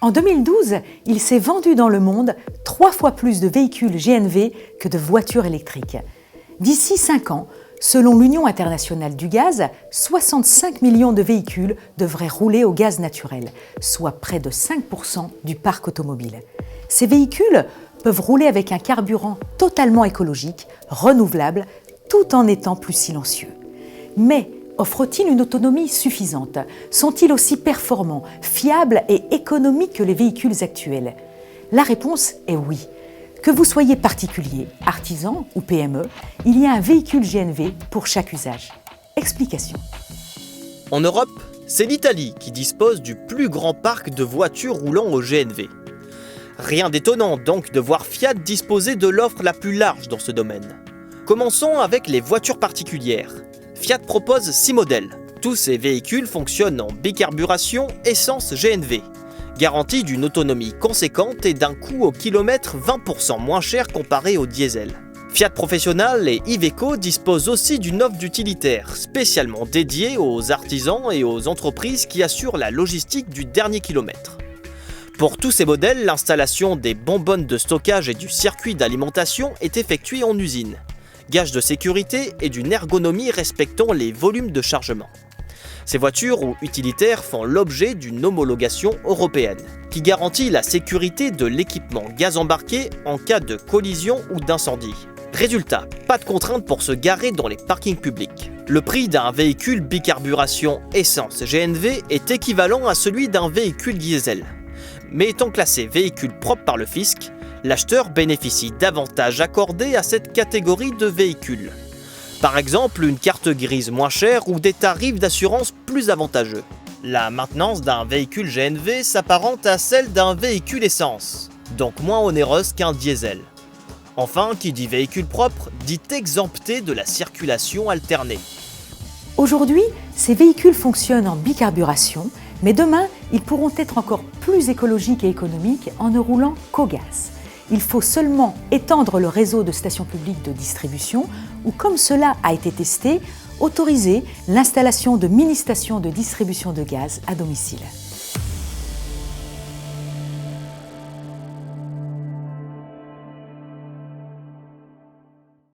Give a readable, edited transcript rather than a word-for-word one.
En 2012, il s'est vendu dans le monde 3 fois plus de véhicules GNV que de voitures électriques. D'ici 5 ans, selon l'Union internationale du gaz, 65 millions de véhicules devraient rouler au gaz naturel, soit près de 5% du parc automobile. Ces véhicules peuvent rouler avec un carburant totalement écologique, renouvelable, tout en étant plus silencieux. Mais offrent-ils une autonomie suffisante? Sont-ils aussi performants, fiables et économiques que les véhicules actuels? La réponse est oui. Que vous soyez particulier, artisan ou PME, il y a un véhicule GNV pour chaque usage. Explication. En Europe, c'est l'Italie qui dispose du plus grand parc de voitures roulant au GNV. Rien d'étonnant donc de voir Fiat disposer de l'offre la plus large dans ce domaine. Commençons avec les voitures particulières. Fiat propose 6 modèles. Tous ces véhicules fonctionnent en bicarburation essence GNV, garantie d'une autonomie conséquente et d'un coût au kilomètre 20% moins cher comparé au diesel. Fiat Professional et Iveco disposent aussi d'une offre d'utilitaire spécialement dédiée aux artisans et aux entreprises qui assurent la logistique du dernier kilomètre. Pour tous ces modèles, l'installation des bonbonnes de stockage et du circuit d'alimentation est effectuée en usine, gage de sécurité et d'une ergonomie respectant les volumes de chargement. Ces voitures ou utilitaires font l'objet d'une homologation européenne qui garantit la sécurité de l'équipement gaz embarqué en cas de collision ou d'incendie. Résultat, pas de contrainte pour se garer dans les parkings publics. Le prix d'un véhicule bicarburation essence GNV est équivalent à celui d'un véhicule diesel. Mais étant classé véhicule propre par le fisc, l'acheteur bénéficie d'avantages accordés à cette catégorie de véhicules. Par exemple, une carte grise moins chère ou des tarifs d'assurance plus avantageux. La maintenance d'un véhicule GNV s'apparente à celle d'un véhicule essence, donc moins onéreuse qu'un diesel. Enfin, qui dit véhicule propre, dit exempté de la circulation alternée. Aujourd'hui, ces véhicules fonctionnent en bicarburation, mais demain, ils pourront être encore plus écologiques et économiques en ne roulant qu'au gaz. Il faut seulement étendre le réseau de stations publiques de distribution ou, comme cela a été testé, autoriser l'installation de mini-stations de distribution de gaz à domicile.